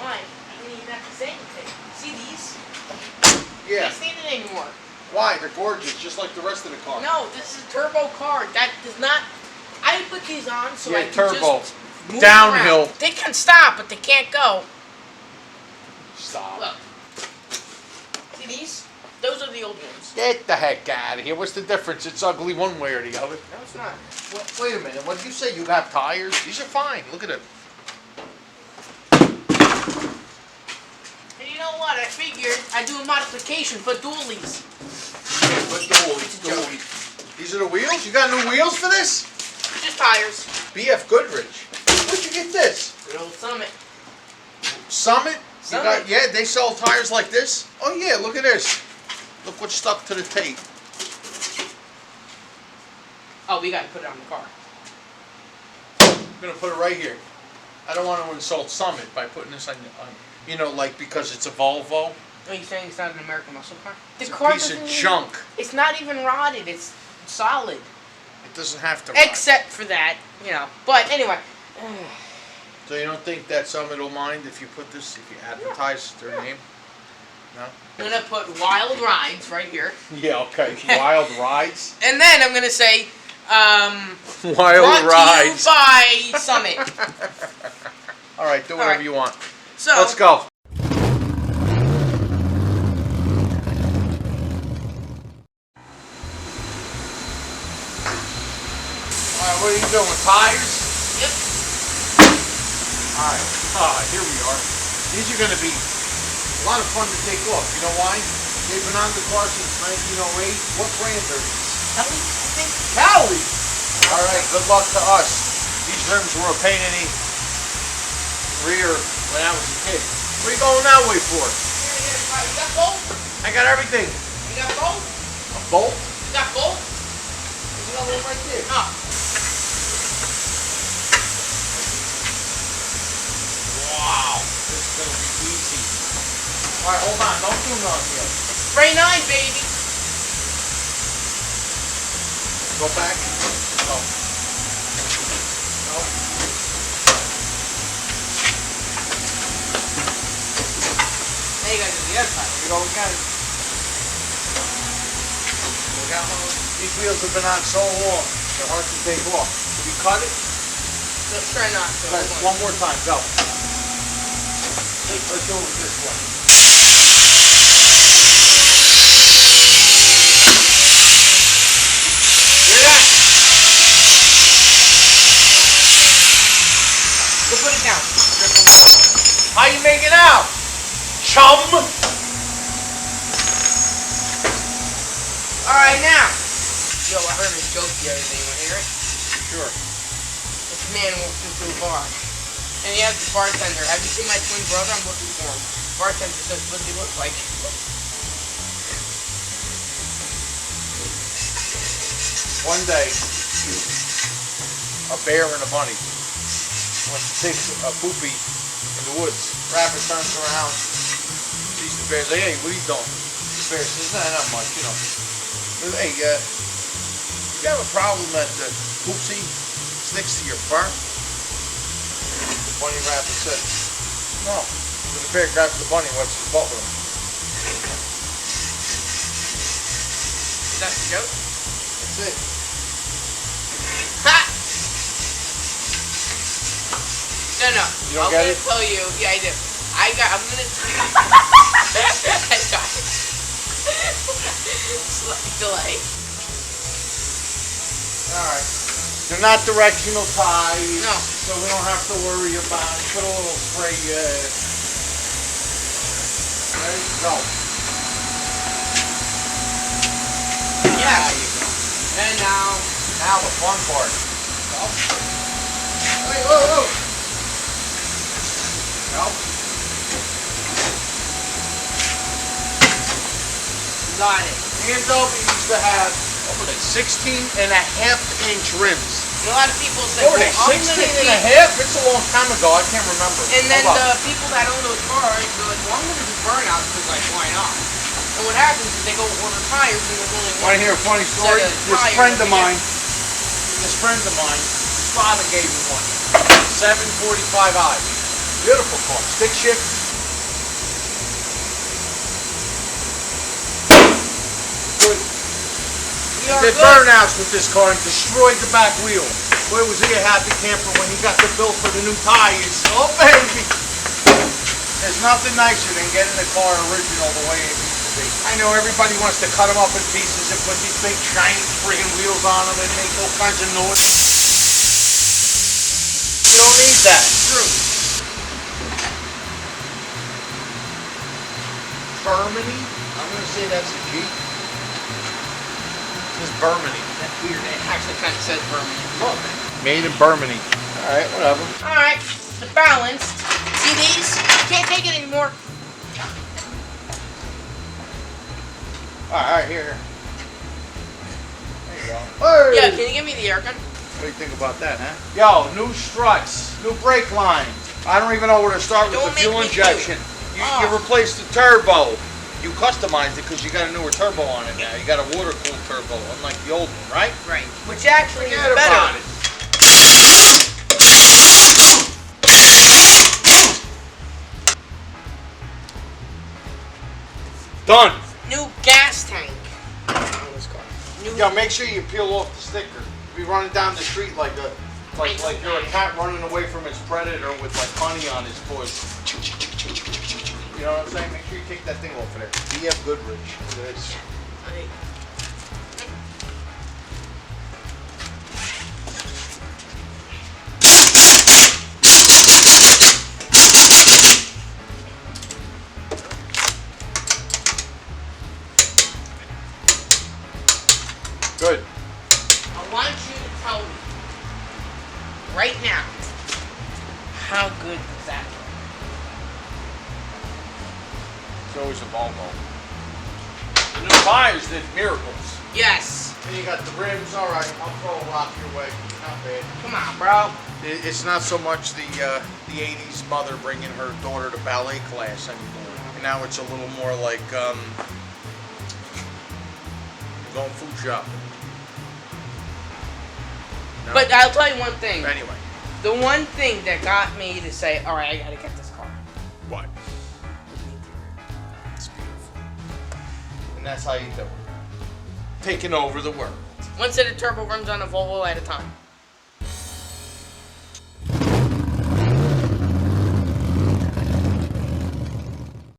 mine. I don't even have to say anything. See these? Yeah. Can't stand it anymore. Why? They're gorgeous, just like the rest of the car. No, this is a turbo car. That does not. I put these on so I can turbo. just move Downhill. around. They can stop, but they can't go. Stop. Look. See these? Those are the old ones. Get the heck out of here. What's the difference? It's ugly one way or the other. No, it's not. Wait a minute. What did you say? You have tires? These are fine. Look at it. And you know what? I figured I'd do a modification for dualies. What dualies? These are the wheels? You got new wheels for this? Just tires. BF Goodrich. Where'd you get this? Good old Summit. Summit? Summit. Yeah, they sell tires like this? Oh yeah, look at this. Look what's stuck to the tape. Oh, we got to put it on the car. I'm going to put it right here. I don't want to insult Summit by putting this on, you know, like because it's a Volvo. Are you saying it's not an American muscle car? It's a piece of junk. It's not even rotted. It's solid. It doesn't have to rot. Except for that, you know. But anyway. So you don't think that Summit will mind if you put this, if you advertise their name? No? I'm going to put Wild Rides right here. Yeah, okay. Wild Rides. And then I'm going to say, Wild Rides. Brought to you by Summit. All right, do whatever you want. So, let's go. Alright, what are you doing? Tires? Yep. Alright, here we are. These are going to be a lot of fun to take off. You know why? They've been on the car since 1908. What brand are these? Kelly, I think. Cali! Alright, good luck to us. These rims were a pain in the rear when I was a kid. What are you going that way for? You got bolt? I got everything. You got bolt? A bolt? You got bolt? There's another one right there. Oh. Wow, this is going to be easy. Alright, hold on. Don't do nothing yet. Spray 9, baby. Go back. No. No. Now you got to do the other side. Here we go again. Look how long these wheels have been on so long. They're hard to take off. Did we cut it? Let's try not to. Right, one more time. Go. Let's do it this way. Hear that? Go put it down. How you making out? Chum? Alright, now. Yo, I heard a joke the other day. You want to hear it? Sure. This man walks into a bar. And he asks the bartender, have you seen my twin brother? I'm looking for him. Bartender says, what does he look like? One day, a bear and a bunny went to take a poopy in the woods. Rabbit turns around, sees the bear, says, hey, what are you doing? The bear says, nah, not much, you know. Hey, you have a problem that the poopsie sticks to your fur? The bunny rabbit said, no. So the bear grabs the bunny and wipes his butt with him. Is that the joke? That's it. Ha! No. You don't get it? I'm gonna tell you. Yeah, I do. I'm gonna tell you. I got it. Slight delay. Alright. They're not directional ties. No. So we don't have to worry about it. Put a little spray. Ready? Go. Yeah. There you go. And now. Now the fun part. Go. Hey, whoa. Go. Got it. BMW used to have, what were they, 16.5-inch rims. And a lot of people say, What were they, well, I'm 16 gonna and a keep... half? It's a long time ago. I can't remember. And then Hold the on. people that own those cars go like, well, I'm gonna do burnouts because, like, why not? And what happens is they go order tires and there's only one. Want to hear a funny story? set of This tires friend of that mine, his father gave him one. 745i. Beautiful car. Stick shift. are did good. burnouts with this car and destroyed the back wheel. Boy, was he a happy camper when he got the bill for the new tires. Oh, baby. There's nothing nicer than getting the car original the way it used to be. I know everybody wants to cut them up in pieces and put these big giant friggin' wheels on them and make all kinds of noise. You don't need that. True. Bermany? I'm going to say that's a Jeep. This is Bermany. That's weird. It actually kind of says Birmingham. Look. Made in Bermany. Alright, whatever. Alright, the balanced. See these? Can't take it anymore. Alright, here. There you go. Hey! Yeah, can you give me the air gun? What do you think about that, huh? Yo, new struts, new brake lines. I don't even know where to start with Don't the fuel make me do injection. You replaced the turbo. You customized it because you got a newer turbo on it now. You got a water-cooled turbo, unlike the old one, right? Right. Which actually Forget is better. about it. Done. New gas tank. New Yo, make sure you peel off the sticker. Be running down the street like you're a cat running away from its predator with like honey on his puss. You know what I'm saying? Make sure you take that thing off of there. B.F. Goodrich. Look at this. Good. I want you to tell me right now how good is that? It's always a Volvo. The new tires did miracles. Yes. And you got the rims. All right, I'll throw a rock your way. Not bad. Come on, bro. It's not so much the 80s mother bringing her daughter to ballet class anymore. And now it's a little more like going food shopping. No? But I'll tell you one thing. Anyway. The one thing that got me to say, all right, I gotta get this car. What? It's beautiful. And that's how you do it. Taking over the world. One set of turbo rims on a Volvo at a time.